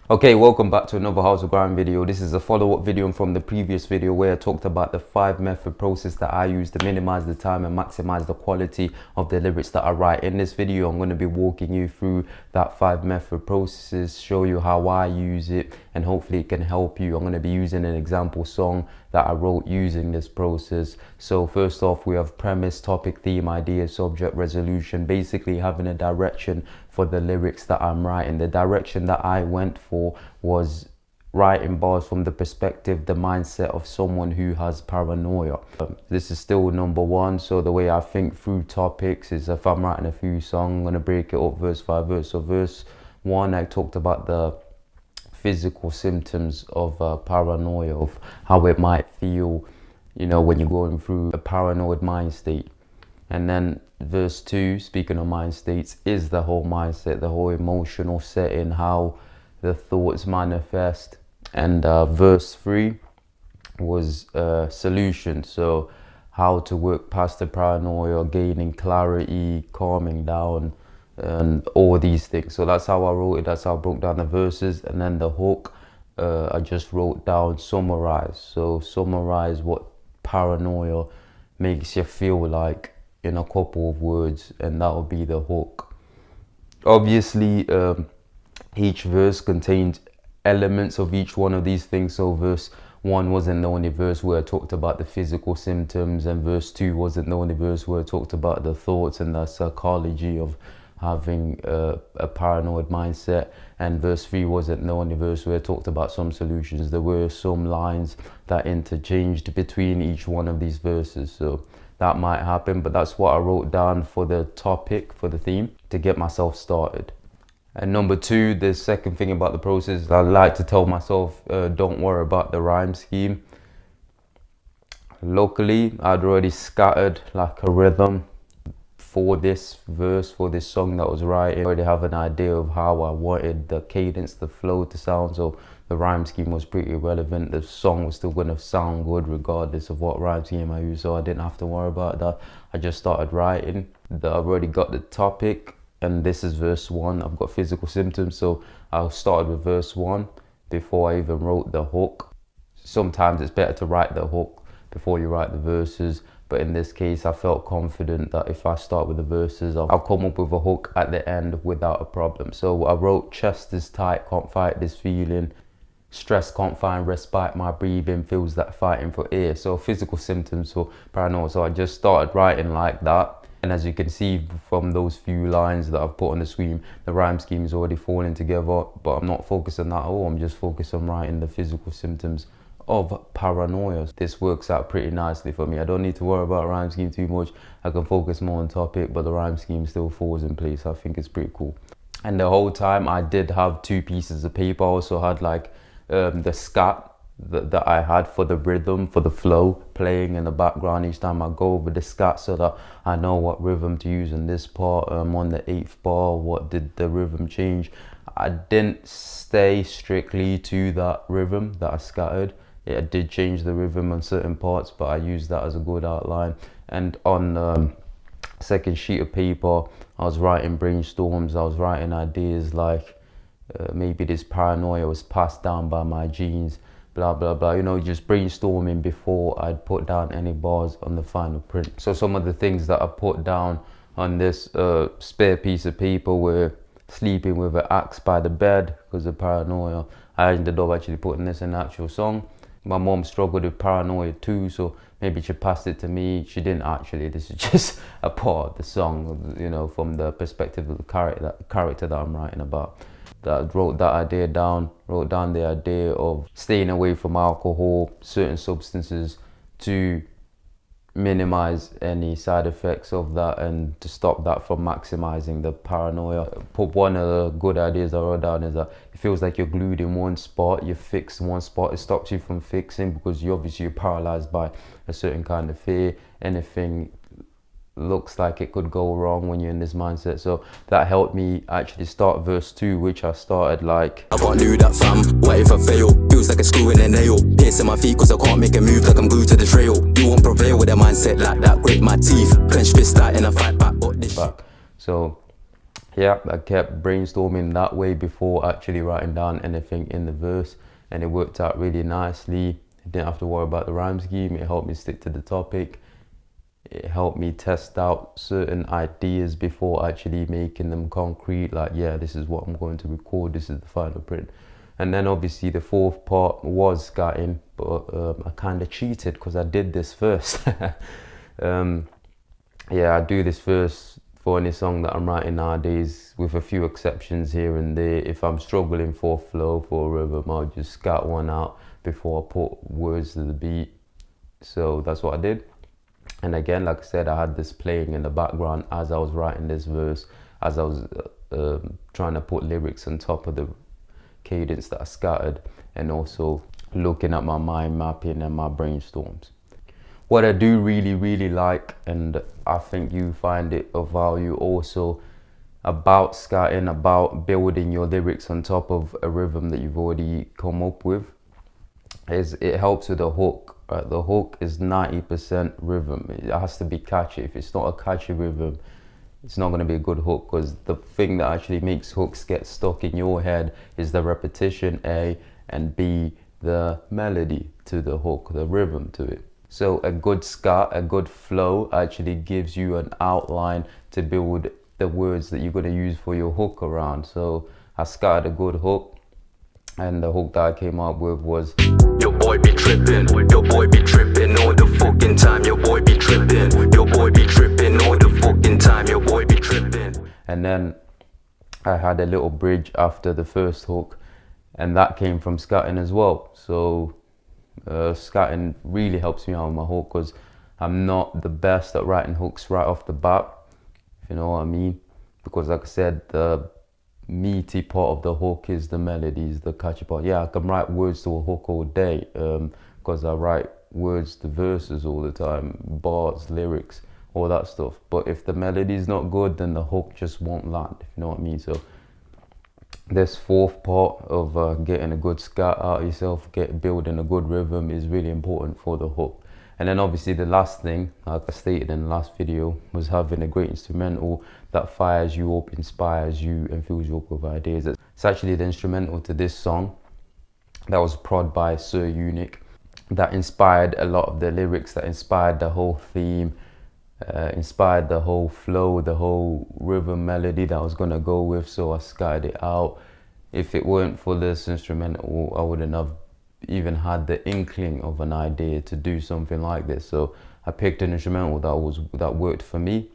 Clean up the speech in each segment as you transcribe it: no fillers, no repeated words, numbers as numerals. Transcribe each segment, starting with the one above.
Okay, welcome back to another House of Grind video. This is a follow-up video from the previous video where I talked about the 5-method process that I use to minimize the time and maximize the quality of the lyrics that I write. In this video, I'm going to be walking you through that 5-method processes, show you how I use it, and hopefully it can help you. I'm going to be using an example song that I wrote using this process. So first off, we have premise, topic, theme, idea, subject, resolution, basically having a direction for the lyrics that I'm writing. The direction that I went for was writing bars from the perspective, the mindset of someone who has paranoia. This is still number one. So the way I think through topics is, if I'm writing a few songs, I'm going to break it up verse by verse. So verse one, I talked about the physical symptoms of paranoia, of how it might feel, you know, when you're going through a paranoid mind state. And then verse 2, speaking of mind states, is the whole mindset, the whole emotional setting, how the thoughts manifest. And verse 3 was solution, so how to work past the paranoia, gaining clarity, calming down, and all these things. So that's how I wrote it, that's how I broke down the verses. And then the hook, I just wrote down summarize. So summarize what paranoia makes you feel like in a couple of words, and that will be the hook. Obviously, each verse contained elements of each one of these things. So verse 1 wasn't the only verse where I talked about the physical symptoms, and verse 2 wasn't the only verse where I talked about the thoughts and the psychology of having a paranoid mindset, and verse 3 wasn't the only verse where I talked about some solutions. There were some lines that interchanged between each one of these verses, so that might happen, but that's what I wrote down for the topic, for the theme, to get myself started. And number 2, the second thing about the process, I like to tell myself, don't worry about the rhyme scheme. Luckily, I'd already scattered like a rhythm for this verse, for this song that I was writing. I already have an idea of how I wanted the cadence, the flow to sound, so the rhyme scheme was pretty irrelevant. The song was still going to sound good regardless of what rhyme scheme I use, so I didn't have to worry about that. I just started writing. I've already got the topic, and this is verse 1. I've got physical symptoms, so I started with verse 1 before I even wrote the hook. Sometimes it's better to write the hook before you write the verses, but in this case I felt confident that if I start with the verses, I'll come up with a hook at the end without a problem. So I wrote, chest is tight, can't fight this feeling, stress can't find respite, my breathing feels that fighting for air. So physical symptoms for paranoia. So I just started writing like that, and as you can see from those few lines that I've put on the screen, the rhyme scheme is already falling together, but I'm not focused on that at all. I'm just focused on writing the physical symptoms of paranoia. This works out pretty nicely for me. I don't need to worry about rhyme scheme too much. I can focus more on topic, but the rhyme scheme still falls in place. I think it's pretty cool. And the whole time I did have 2 pieces of paper. I also had like the scat that I had for the rhythm, for the flow, playing in the background each time I go over the scat, so that I know what rhythm to use in this part. On the 8th bar, what did the rhythm change? I didn't stay strictly to that rhythm that I scattered. I did change the rhythm on certain parts, but I used that as a good outline. And on the second sheet of paper, I was writing brainstorms. I was writing ideas like maybe this paranoia was passed down by my genes, blah blah blah, you know, just brainstorming before I'd put down any bars on the final print. So some of the things that I put down on this spare piece of paper were sleeping with an axe by the bed because of paranoia. I ended up actually putting this in the actual song. My mom struggled with paranoia too, so maybe she passed it to me. She didn't actually. This is just a part of the song, you know, from the perspective of the character that I'm writing about. That wrote that idea down, wrote down the idea of staying away from alcohol, certain substances, to minimize any side effects of that and to stop that from maximizing the paranoia. Put one of the good ideas I wrote down is that it feels like you're glued in one spot, you're fixed in one spot. It stops you from fixing because you're paralyzed by a certain kind of fear. Anything looks like it could go wrong when you're in this mindset. So that helped me actually start verse 2, which I started like, I can't do that, fam. What if I fail? Feels like a screw in a nail. Piercing my feet cause I can't make a move, like I'm glued to the trail. You won't prevail with a mindset like that. Grip my teeth, clench fist out in a fight back. So yeah, I kept brainstorming that way before actually writing down anything in the verse, and it worked out really nicely. I didn't have to worry about the rhyme scheme. It helped me stick to the topic. It helped me test out certain ideas before actually making them concrete, like, yeah, this is what I'm going to record, this is the final print. And then obviously the fourth part was scatting, but I kind of cheated because I did this first. Yeah, I do this first for any song that I'm writing nowadays, with a few exceptions here and there. If I'm struggling for flow, for a rhythm, I'll just scat one out before I put words to the beat. So that's what I did. And again, like I said, I had this playing in the background as I was writing this verse, as I was trying to put lyrics on top of the cadence that I scattered, and also looking at my mind mapping and my brainstorms. What I do really like, and I think you find it of value also, about scatting, about building your lyrics on top of a rhythm that you've already come up with, is it helps with the hook. The hook is 90% rhythm. It has to be catchy. If it's not a catchy rhythm, it's not going to be a good hook, because the thing that actually makes hooks get stuck in your head is the repetition, A, and B, the melody to the hook, the rhythm to it. So a good scat, a good flow actually gives you an outline to build the words that you're going to use for your hook around. So I scattered a good hook, and the hook that I came up with was, your boy be trippin', your boy be trippin' all the fucking time, your boy be trippin', your boy be trippin' all the fucking time, your boy be trippin'. And then I had a little bridge after the first hook, and that came from scatting as well. So scatting really helps me out with my hook, because I'm not the best at writing hooks right off the bat, if you know what I mean. Because like I said, the meaty part of the hook is the melodies, the catchy part. Yeah, I can write words to a hook all day, because I write words to verses all the time, bars, lyrics, all that stuff. But if the melody is not good, then the hook just won't land, if you know what I mean. So this fourth part of getting a good scat out of yourself, building a good rhythm, is really important for the hook. And then obviously the last thing, like I stated in the last video, was having a great instrumental that fires you up, inspires you, and fills you up with ideas. It's actually the instrumental to this song that was prod by Sir Unique, that inspired a lot of the lyrics, that inspired the whole theme, inspired the whole flow, the whole rhythm melody that I was gonna go with. So I scattered it out. If it weren't for this instrumental, I wouldn't have even had the inkling of an idea to do something like this. So I picked an instrumental that worked for me,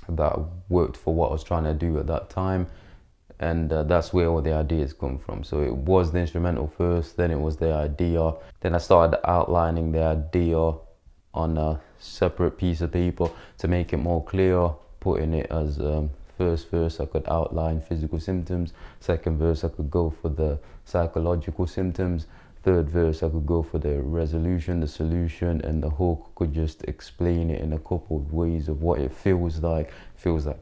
that worked for what I was trying to do at that time, and that's where all the ideas come from. So it was the instrumental first, then it was the idea, then I started outlining the idea on a separate piece of paper to make it more clear, putting it as first verse I could outline physical symptoms, second verse I could go for the psychological symptoms, third verse I could go for the resolution, the solution, and the hook could just explain it in a couple of ways of what it feels like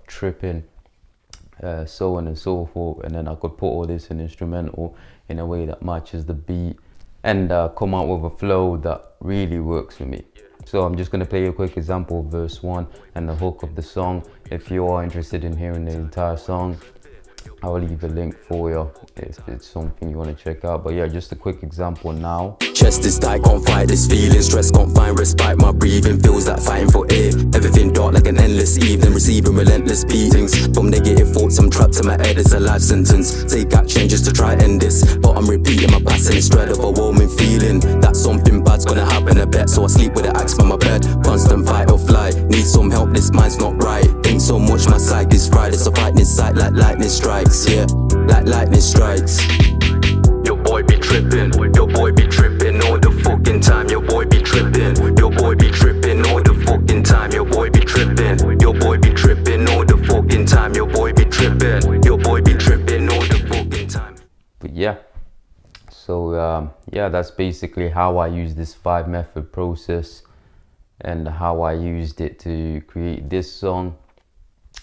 tripping, so on and so forth. And then I could put all this in instrumental in a way that matches the beat, and come out with a flow that really works for me. So I'm just going to play a quick example of verse 1 and the hook of the song. If you are interested in hearing the entire song, I'll leave a link for you if it's something you want to check out. But yeah, just a quick example now. Chest is tight, can't fight this feeling. Stress, can't find respite. My breathing feels like fighting for air. Everything dark like an endless evening, receiving relentless beatings from negative thoughts. I'm trapped in my head, it's a life sentence. Take action just to try end this, but I'm repeating my past in this dread of a overwhelming feeling that something bad's gonna happen. I bet, so I sleep with an axe by my bed. Constant fight or flight, need some help. This mind's not right. Think so much, my psyche is fried. It's a frightening sight, like lightning strikes. Yeah, like lightning strikes. Your boy be trippin', your boy be trippin' all the fucking time. Your boy be trippin', your boy be trippin' all the fucking time. Your boy be trippin', your boy be trippin' all the fucking time. Your boy be trippin', your boy be trippin' all the fucking time. But yeah, so yeah, that's basically how I use this 5-method process and how I used it to create this song.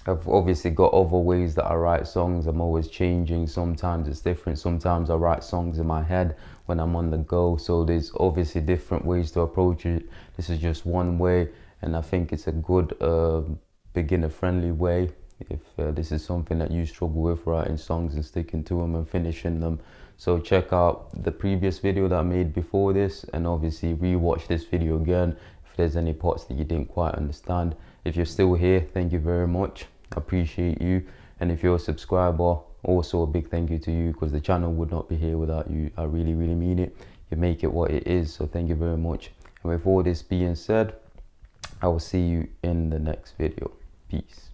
I've obviously got other ways that I write songs. I'm always changing. Sometimes it's different. Sometimes I write songs in my head when I'm on the go. So there's obviously different ways to approach it. This is just one way, and I think it's a good beginner-friendly way if this is something that you struggle with, writing songs and sticking to them and finishing them. So check out the previous video that I made before this, and obviously rewatch this video again if there's any parts that you didn't quite understand. If you're still here, thank you very much, I appreciate you. And if you're a subscriber, also a big thank you to you, because the channel would not be here without you. I really mean it. You make it what it is, so thank you very much. And with all this being said, I will see you in the next video. Peace.